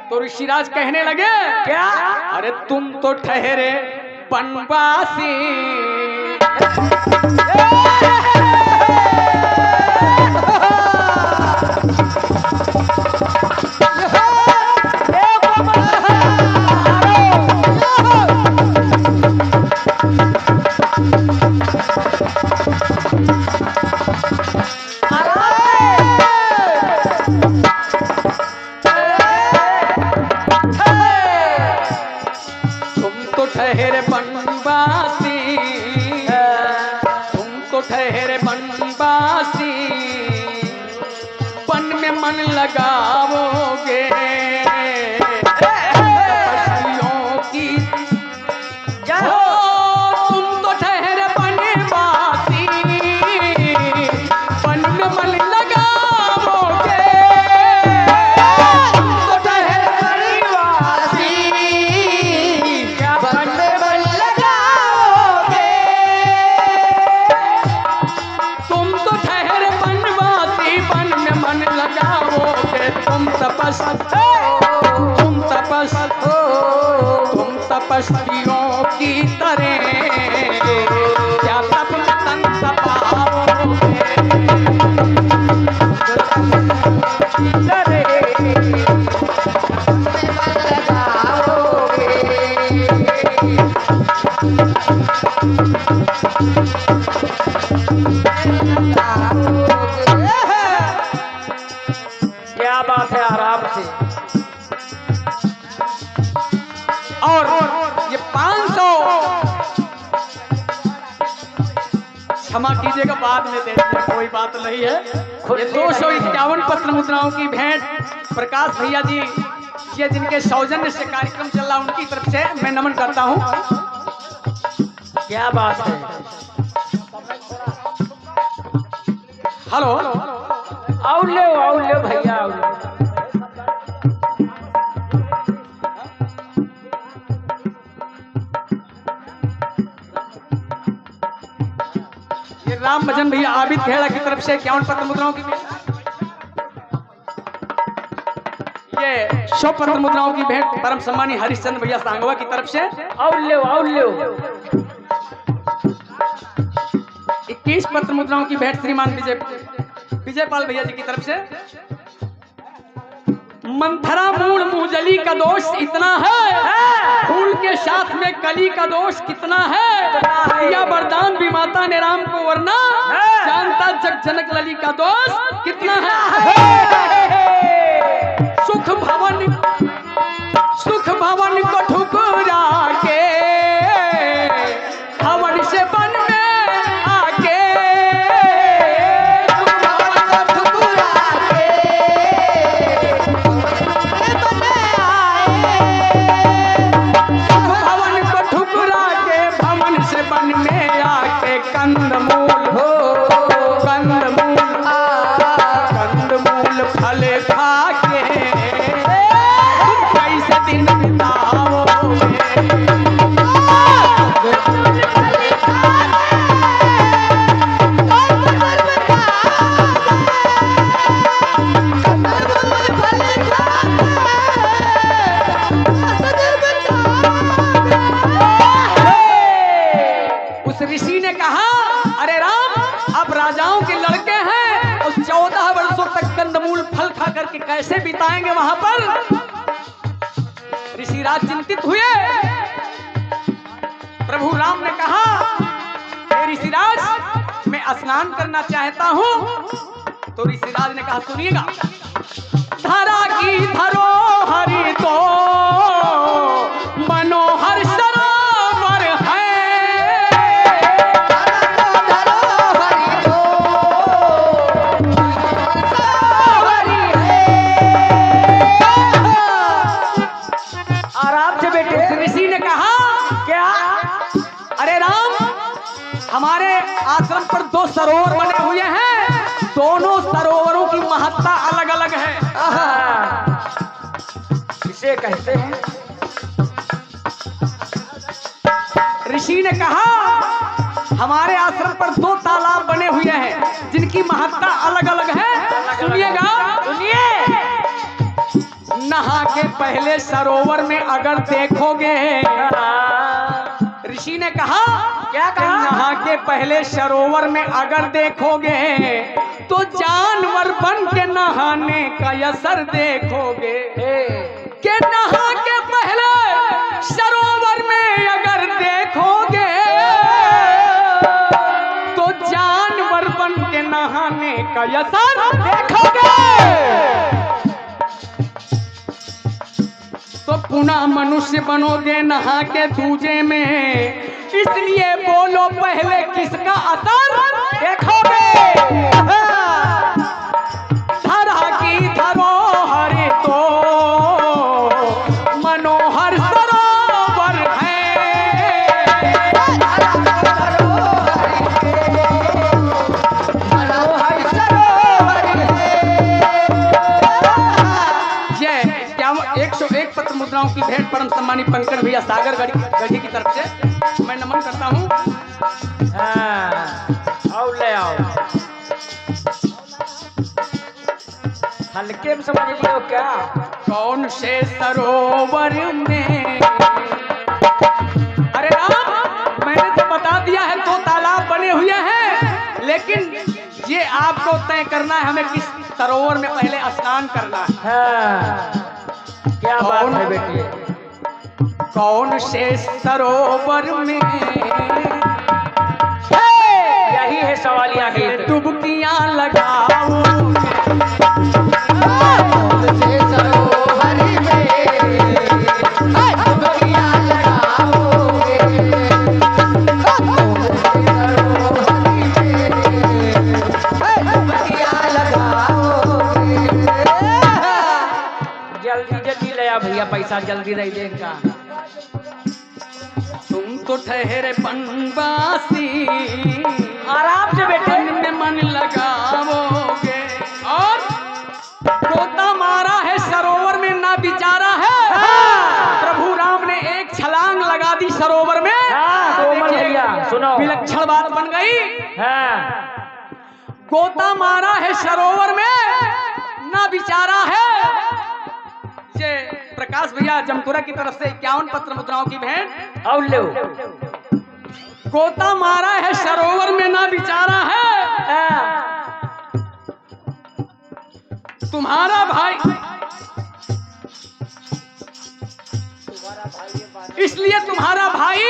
तो ऋषिराज कहने लगे, क्या? अरे तुम तो ठहरे वनवासी, ठहरे वनवासी, तुम तो ठहरे वनवासी, वन में मन लगाओगे तपस्वियों की, तुम तो ठहरे वनवासी, वन में मन लगाओगे तपस तुम तपस तुम तपस्वियों की तरह क्या तप तन तपाओगे क्या बात है, आराम से। और ये 500 क्षमा कीजिएगा, बाद में दे देंगे, कोई बात नहीं है। ये 251 पत्र मुद्राओं की भेंट प्रकाश भैया जी, ये जिनके सौजन्य से कार्यक्रम चल रहा उनकी तरफ से मैं नमन करता हूँ। क्या बात है। हेलो आओ ले भैया, आओ ले। ये राम भजन भैया आबिद खेड़ा की तरफ से 51 पत्र मुद्राओं की भेंट, ये 100 पत्र मुद्राओं की भेंट परम सम्मानी हरिश्चंद्र भैया सांगवा की तरफ से। आओ ले। 21 पत्र मुद्राओं की भेंट श्रीमान विजयपाल भैया जी की तरफ से। मंथरा मूल मुंहजली का दोष इतना है, फूल के साथ में कली का दोष कितना है, या वरदान भी माता ने राम को वरना जानता जग जनक लली का दोष कितना है। सुख भवन को ठुकरा के हवन से बन में आके भवन को ठुकरा के भवन से बन में आके कंदमूल फल खा के कैसे दिन बिताओगे। उस ऋषि ने कहा, अरे राम आप राजाओं के लड़के हैं, उस 14 वर्षों तक कंदमूल फल खा करके कैसे बिताएंगे वहां पर। ऋषिराज चिंतित हुए। प्रभु राम ने कहा, हे ऋषिराज मैं स्नान करना चाहता हूं। तो ऋषिराज ने कहा, सुनिएगा, धरा की धरोहर तो मनोहर सरोवर है, आराम से बेटे। ऋषि ने कहा, क्या? अरे राम हमारे आश्रम पर 2 सरोवर बने हुए हैं, दोनों सरोवरों की महत्ता अलग अलग है। इसे कहते हैं। ऋषि ने कहा, हमारे आश्रम पर 2 तालाब बने हुए हैं जिनकी महत्ता अलग अलग है। सुनिएगा, सुनिए। नहा के पहले सरोवर में अगर देखोगे, ऋषि ने कहा, क्या कहा? नहा के पहले सरोवर में अगर देखोगे तो जानवर बन के नहाने का असर देखोगे। कि नहा के पहले सरोवर में अगर देखोगे तो जानवर बन के नहाने का असर देखोगे। तो पुनः मनुष्य बनोगे नहा के दूजे में, इसलिए बोलो पहले किसका असर देखोगे। धरा की धरोहर तो मनोहर सरोवर है, जय 101 पत्र मुद्राओं की भेंट परम सम्मानी पंकज भैया सागर गढ़ी की तरफ से मैं नमन करता हूँ। आओ ले आओ। हल्के में समझ लियो क्या? कौन से सरोवर में, अरे राम मैंने तो बता दिया है 2 तालाब बने हुए हैं, लेकिन ये आपको तय करना है हमें किस सरोवर में पहले स्नान करना है। हाँ, क्या बात है बेटी? कौन से सरोवर में यही है सवालिया गीत। डुबकियां लगाऊं, से सरोवर में डुबकियां लगाओगे, डुबकियां लगाओगे। जल्दी जल्दी ले आ भैया, पैसा जल्दी दे देगा। तुम तो ठहरे बनवासी, आराम से बेटे। मन में मन लगाओगे, और गोता मारा है सरोवर में ना बिचारा है। प्रभु राम ने एक छलांग लगा दी सरोवर में। हाँ, कोमल भैया सुनो। विलक्षण बात बन गई। हाँ, गोता मारा है सरोवर में ना बिचारा है। ये प्रकाश भैया जमपुरा की तरफ से 51 पत्र मुद्राओं की भेंट। और लो। गोता मारा है सरोवर में ना बिचारा है, हाँ, तुम्हारा भाई, इसलिए तुम्हारा भाई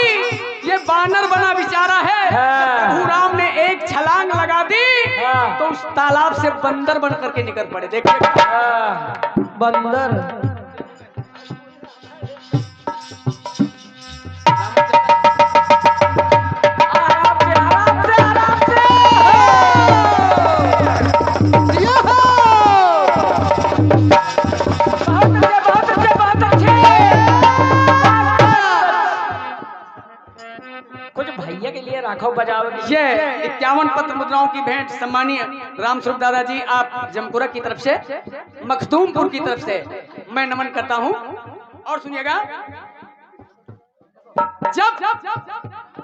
ये बानर बना बिचारा है। हाँ। प्रभु राम ने एक छलांग लगा दी हाँ। तो उस तालाब से बंदर बन करके निकल पड़े। देखिए हाँ, बंदर आराम से आराम से आराम से। बहुत अच्छे बहुत अच्छे। कुछ भैया के लिए राखो बजाओ। ये 51 पत्र मुद्राओं की भेंट सम्मानीय रामस्वरूप दादाजी आप जमपुरा की तरफ से, मखदूमपुर की तरफ से मैं नमन करता हूँ। और सुनिएगा, जब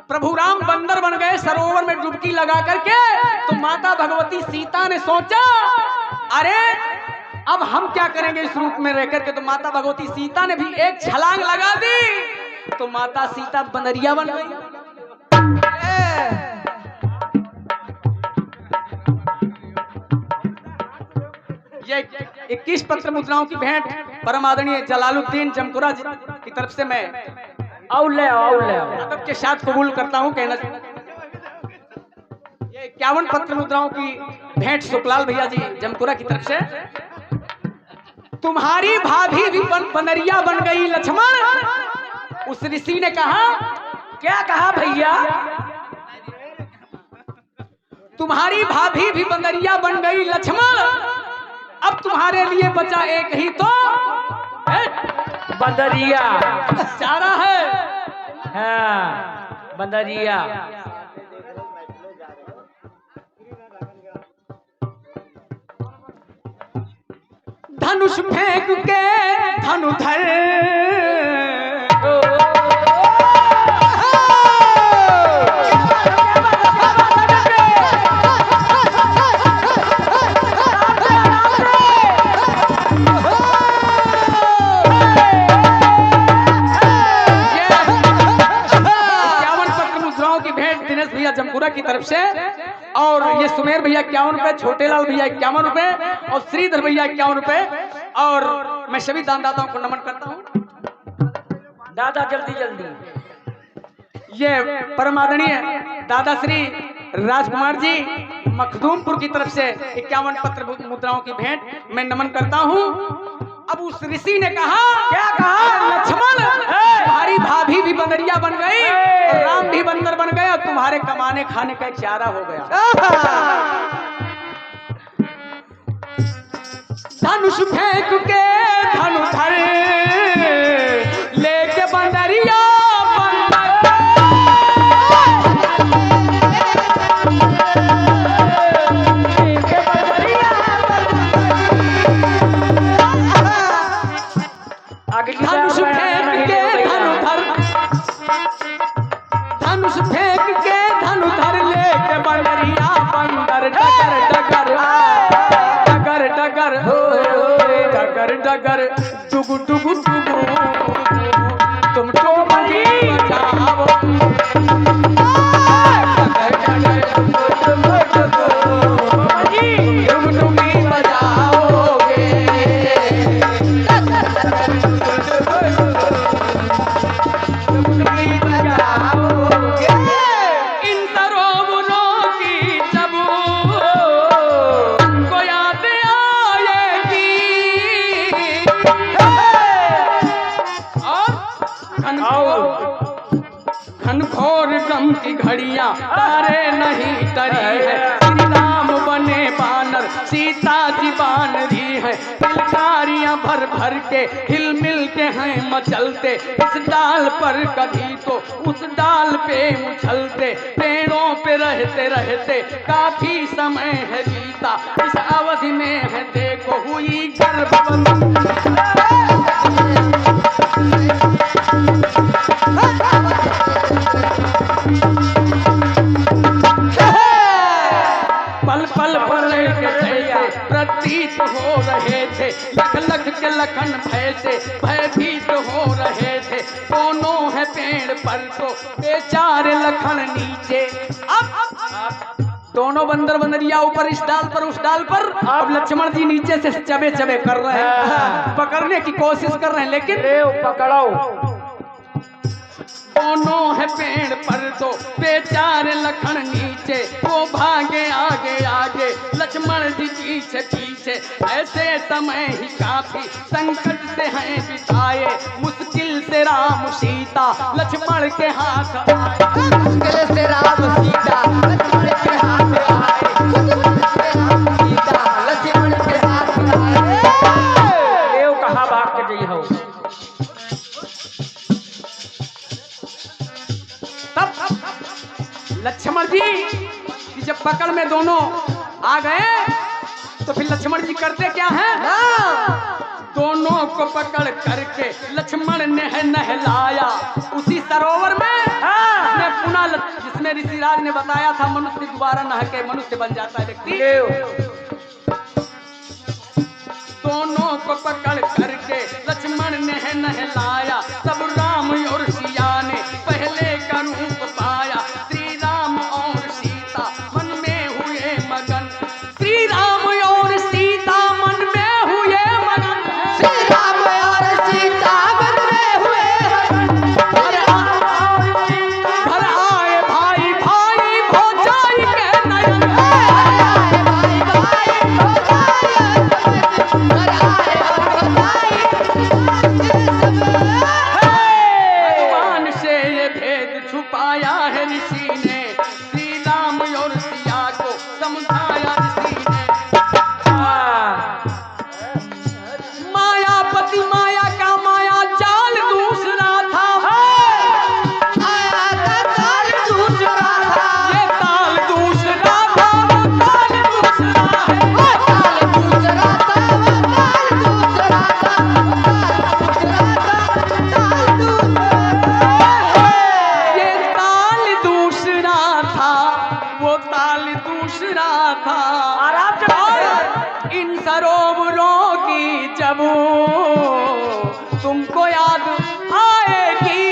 प्रभु राम बंदर बन गए सरोवर में डुबकी लगा करके, तो माता भगवती सीता ने सोचा अरे अब हम क्या करेंगे इस रूप में रह करके। तो माता भगवती सीता ने भी एक छलांग लगा दी, तो माता सीता बंदरिया बन गई। ये 21 पत्र मुद्राओं की भेंट परम आदरणीय जलालुद्दीन जमपुरा जी की तरफ से मैं और ले आओ और ले आओ। अदब के साथ कबूल करता हूं। कहना ये 51 पत्र मुद्राओं की भेंट सुखलाल भैया जी जमपुरा की तरफ से। तुम्हारी भाभी भी बनरिया बन गई लक्ष्मण। उस ऋषि ने कहा, क्या कहा भैया? तुम्हारी भाभी भी बंदरिया बन गई लक्ष्मण, अब तुम्हारे लिए बचा एक ही तो बंदरिया चारा है। हाँ, बंदरिया। धनुष फेंक के धनुधर जमपुरा की तरफ से। और ये सुमेर भैया 51 रुपए, छोटे लाल भैया 51 रुपए और श्रीधर भैया 51 रुपए। और मैं सभी दानदाताओं को नमन करता हूँ। दादा जल्दी जल्दी। ये परम आदरणीय दादा श्री राजकुमार जी मखदूमपुर की तरफ से 51 पत्र मुद्राओं की भेंट मैं नमन करता हूँ। अब उस ऋषि ने कहा, क्या कहा? लक्ष्मण तुम्हारी भाभी भी बंदरिया बन गई, राम भी बंदर बन गया, तुम्हारे कमाने खाने का एक चारा हो गया। धनुष फेंक के धनुधर लेके बंदरिया धनुष फेंक के धनुधर, धनुष फेंक के धनुधर लेके बंदरिया बंदर डगर डगर डगर डगर डगर डगर डुगु डुगु डुगु तुम तो मुझे बचाओ। डगर डगर डुगु डुगु डुगु डुगु बजाओगे। इन सरोवरों की जब तुमको याद आएगी और घनघोर गम की घड़ियां तारे नहीं तरी है। श्री राम बने बानर सीता जी बानरी है। किलकारियां भर भर के हिल मिल के हैं मचलते। इस डाल पर कभी तो उस डाल पे उछलते। पेड़ों पे रहते रहते काफी समय है बीता। इस अवधि में है देखो हुई गर्भवती। पल पल भरे के जैसे प्रतीत हो रहे थे। लख लख के लखन भय से भयभीत हो रहे थे। दोनों है पेड़ पर तो बेचारे लखन नीचे। अब दोनों बंदर बंदरिया ऊपर इस डाल पर उस डाल पर। अब लक्ष्मण जी नीचे से चबे चबे कर रहे हैं, पकड़ने की कोशिश कर रहे हैं, लेकिन पकड़ो। दोनों है पेड़ पर तो बेचारे लखन नीचे। वो भागे आगे आगे लक्ष्मण जी पीछे पीछे। ऐसे समय ही काफी संकट से हैं बिताए। मुश्किल से राम सीता लक्ष्मण के हाथ आए। मुश्किल से राम सीता लक्ष्मण के हाथ आए। राम सीता लक्ष्मण के हाथ आए। देव कहाँ भाग के गई हो? तब लक्ष्मण जी कि जब पकड़ में दोनों आ गए तो फिर लक्ष्मण जी करते क्या हैं? दोनों को पकड़ करके लक्ष्मण ने नहलाया उसी सरोवर में। जिसमें पुनः जिसमें ऋषिराज ने बताया था मनुष्य दोबारा नहा के मनुष्य बन जाता है व्यक्ति। दोनों को पकड़ करके लक्ष्मण ने नहलाया। तब राम और सिया ने पहले का रूप पाया। श्री राम और सीता मन में हुए मगन। श्री राम और सीता मन में हुए मगन। श्री राम और सीता मन में हुए घर आए भाई भाई भौजाई के नयन। भगवान से ये भेद छुपाया है ऋषि ने। श्री राम और सिया को समझाया ऋषि ने। मायापति माया का माया जाल दूसरा था। ताल दूसरा था। ये ताल दूसरा था वो ताल दूसरा है। ताल दूसरा था ताल दूसरा था। ताल दूसरा। ये ताल दूसरा था वो ताल दूसरा था। आराम से और इन सरोवरों की जब तुमको याद आएगी।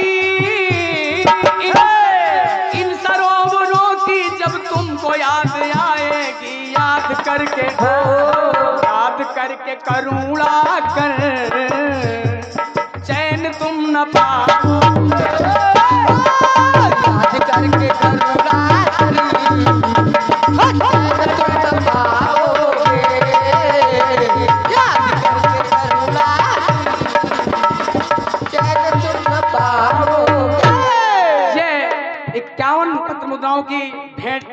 इन सरोवरों की जब तुमको याद आएगी। याद करके करुणा कर चैन तुम न पाओ। याद करके करुणा करी तुम पाओगे। याद करके करुणा चैन तुम पाओगे। ये 51 पत्र मुद्राओं की भेंट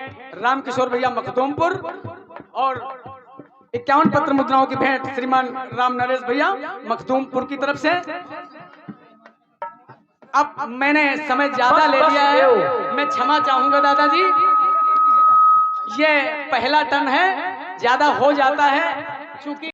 रामकिशोर भैया मखदूमपुर और 51 पत्र मुद्राओं की भेंट श्रीमान राम नरेश भैया मखदूमपुर की तरफ से। अब मैंने समय ज्यादा ले लिया है, मैं क्षमा चाहूंगा दादाजी। ये पहला टर्न है, ज्यादा हो जाता है क्योंकि